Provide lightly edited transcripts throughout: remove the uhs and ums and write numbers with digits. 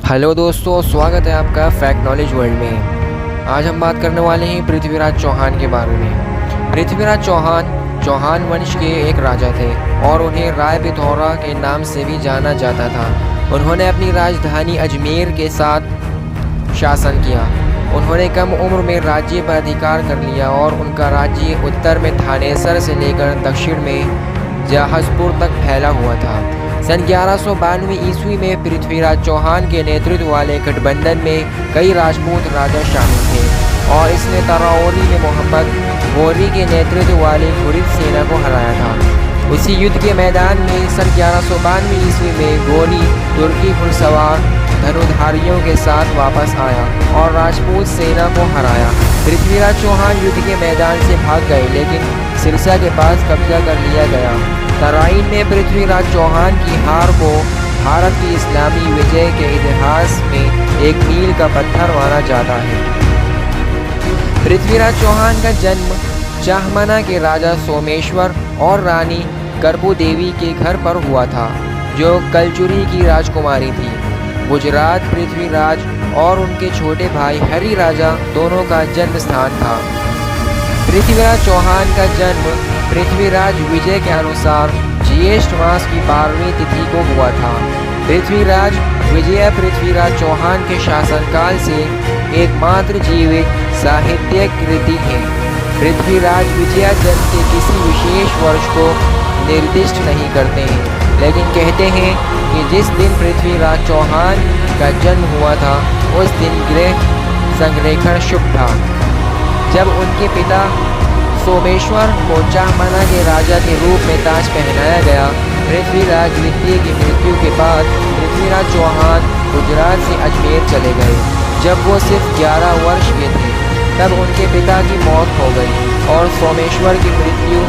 Hello दोस्तों, स्वागत है आपका फैक्ट नॉलेज वर्ल्ड में। आज हम बात करने वाले हैं पृथ्वीराज चौहान के बारे में। पृथ्वीराज चौहान चौहान वंश के एक राजा थे और उन्हें राय पिथौरा के नाम से भी जाना जाता था। उन्होंने अपनी राजधानी अजमेर के साथ शासन किया। उन्होंने कम उम्र में राज्य पर अधिकार कर लिया और उनका राज्य उत्तर में थानेसर से लेकर दक्षिण में जहाजपुर तक फैला हुआ था। सन 1192 ईस्वी में पृथ्वीराज चौहान के नेतृत्व वाले गठबंधन में कई राजपूत राजा शामिल थे और इसने तरावरी में मोहम्मद गौरी के नेतृत्व वाली घुरिद सेना को हराया था। उसी युद्ध के मैदान में सन 1192 ईस्वी में गौरी तुर्की घुड़सवार धनुधारियों के साथ वापस आया और राजपूत सेना को हराया। पृथ्वीराज चौहान युद्ध के मैदान से भाग गए, लेकिन सिरसा के पास कब्जा कर लिया गया। तराइन में पृथ्वीराज चौहान की हार को भारत की इस्लामी विजय के इतिहास में एक मील का पत्थर माना जाता है। पृथ्वीराज चौहान का जन्म चाहमना के राजा सोमेश्वर और रानी करपू देवी के घर पर हुआ था, जो कलचुरी की राजकुमारी थी। गुजरात पृथ्वीराज और उनके छोटे भाई हरि राजा दोनों का जन्म स्थान था। पृथ्वीराज चौहान का जन्म पृथ्वीराज विजय के अनुसार ज्येष्ठ मास की 12वीं तिथि को हुआ था। पृथ्वीराज विजय पृथ्वीराज चौहान के शासनकाल से एकमात्र जीवित साहित्यिक कृति है। पृथ्वीराज विजय जन्म के किसी विशेष वर्ष को निर्दिष्ट नहीं करते हैं, लेकिन कहते हैं कि जिस दिन पृथ्वीराज चौहान का जन्म हुआ था उस दिन ग्रह संरेखण शुभ था। जब उनके पिता सोमेश्वर को चाहमना के राजा के रूप में ताज पहनाया गया। पृथ्वीराज द्वितीय की मृत्यु के बाद पृथ्वीराज चौहान गुजरात से अजमेर चले गए। जब वो सिर्फ 11 वर्ष के थे तब उनके पिता की मौत हो गई और सोमेश्वर की मृत्यु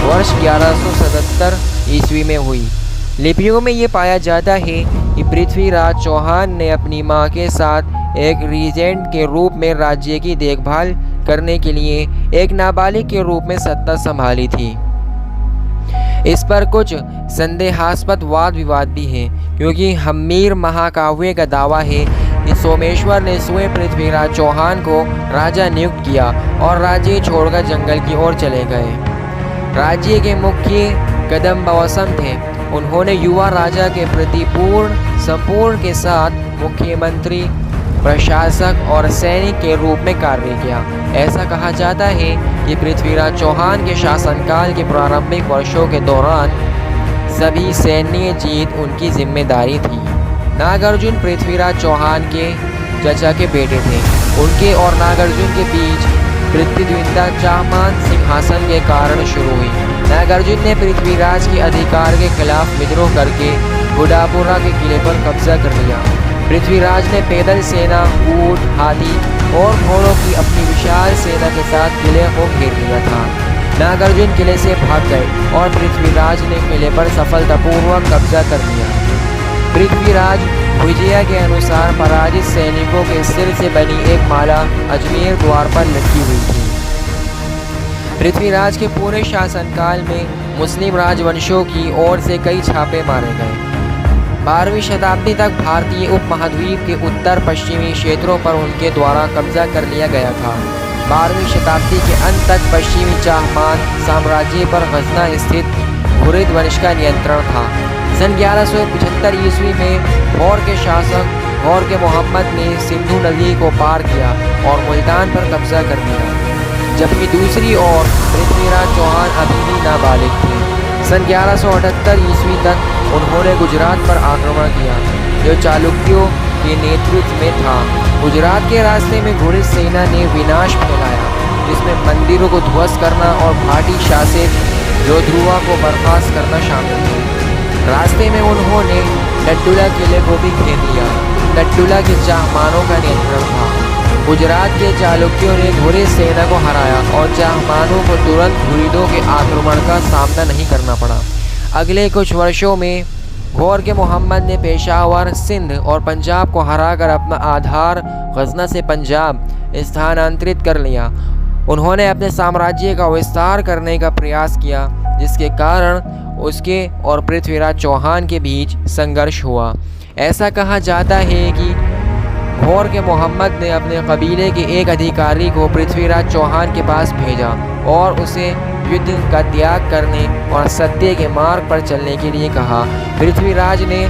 वर्ष 1177 ईस्वी में हुई। लिपियों में ये पाया जाता है कि पृथ्वीराज चौहान ने अपनी मां के साथ एक रीजेंट के रूप में राज्य की देखभाल करने के लिए एक नाबालिग के रूप में सत्ता संभाली थी। इस पर कुछ संदेहास्पद वाद विवाद भी हैं, क्योंकि हम्मीर महाकाव्य का दावा है कि सोमेश्वर ने स्वयं पृथ्वीराज चौहान को राजा नियुक्त किया और राज्य छोड़कर जंगल की ओर चले गए। राज्य के मुख्य कदम बवसम थे। उन्होंने युवा राजा के प्रति पूर्ण संपूर्ण के साथ मुख्यमंत्री, प्रशासक और सैनिक के रूप में कार्य किया। ऐसा कहा जाता है कि पृथ्वीराज चौहान के शासनकाल के प्रारंभिक वर्षों के दौरान सभी सैन्य जीत उनकी जिम्मेदारी थी। नागार्जुन पृथ्वीराज चौहान के चाचा के बेटे थे। उनके और नागार्जुन के बीच प्रतिद्वंद्विता चाहमान सिंहासन के कारण शुरू हुई। नागार्जुन ने पृथ्वीराज के अधिकार के खिलाफ विद्रोह करके गुडापुरा के किले पर कब्जा कर लिया। पृथ्वीराज ने पैदल सेना, ऊंट, हाथी और घोड़ों की अपनी विशाल सेना के साथ किले को घेर लिया था। नागार्जुन किले से भाग गए और पृथ्वीराज ने किले पर सफलतापूर्वक कब्जा कर लिया। पृथ्वीराज विजय के अनुसार पराजित सैनिकों के सिर से बनी एक माला अजमेर द्वार पर लटकी हुई थी। पृथ्वीराज के पूरे शासनकाल में मुस्लिम राजवंशों की ओर से कई छापे मारे गए। 12वीं शताब्दी तक भारतीय उपमहाद्वीप के उत्तर पश्चिमी क्षेत्रों पर उनके द्वारा कब्जा कर लिया गया था। 12वीं शताब्दी के अंत तक पश्चिमी चाहमान साम्राज्य पर गजना स्थित घुरिद वंश का नियंत्रण था। सन 1175 ईस्वी में गौर के शासक गौर के मोहम्मद ने सिंधु नदी को पार किया और मुल्तान पर कब्जा कर लिया, जबकि दूसरी ओर पृथ्वीराज चौहान अभी भी नाबालिग थे। सन 1178 ईस्वी तक उन्होंने गुजरात पर आक्रमण किया, जो चालुक्यों के नेतृत्व में था। गुजरात के रास्ते में घुरिद सेना ने विनाश फैलाया, जिसमें मंदिरों को ध्वस्त करना और भाटी शासित जोधरुआ को बर्खास्त करना शामिल थे। रास्ते में उन्होंने डड्डुला किले को भी घेर लिया। डड्डुला के चाहमानों का नियंत्रण था। गुजरात के चालुक्यों ने घुरिद सेना को हराया और चाहमानों को तुरंत घुरिदों के आक्रमण का सामना नहीं करना पड़ा। अगले कुछ वर्षों में गौर के मोहम्मद ने पेशावर, सिंध और पंजाब को हराकर अपना आधार गजना से पंजाब स्थानांतरित कर लिया। उन्होंने अपने साम्राज्य का विस्तार करने का प्रयास किया, जिसके कारण उसके और पृथ्वीराज चौहान के बीच संघर्ष हुआ। ऐसा कहा जाता है कि घौर के मोहम्मद ने अपने कबीले के एक अधिकारी को पृथ्वीराज चौहान के पास भेजा और उसे युद्ध का त्याग करने और सत्य के मार्ग पर चलने के लिए कहा। पृथ्वीराज ने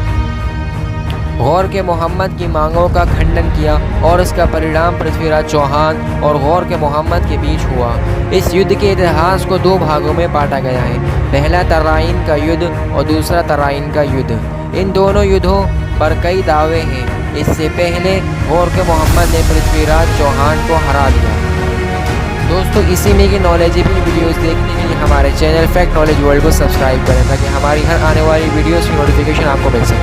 घौर के मोहम्मद की मांगों का खंडन किया और इसका परिणाम पृथ्वीराज चौहान और घौर के मोहम्मद के बीच हुआ। इस युद्ध के इतिहास को दो भागों में बांटा गया है, पहला तराइन का युद्ध और दूसरा तराइन का युद्ध। इन दोनों युद्धों पर कई दावे हैं। इससे पहले घौर के मोहम्मद ने पृथ्वीराज चौहान को हरा दिया। दोस्तों, इसी में की नॉलेजेबल वीडियोस देखने के लिए हमारे चैनल फैक्ट नॉलेज वर्ल्ड को सब्सक्राइब करें ताकि हमारी हर आने वाली वीडियोस की नोटिफिकेशन आपको मिल सके।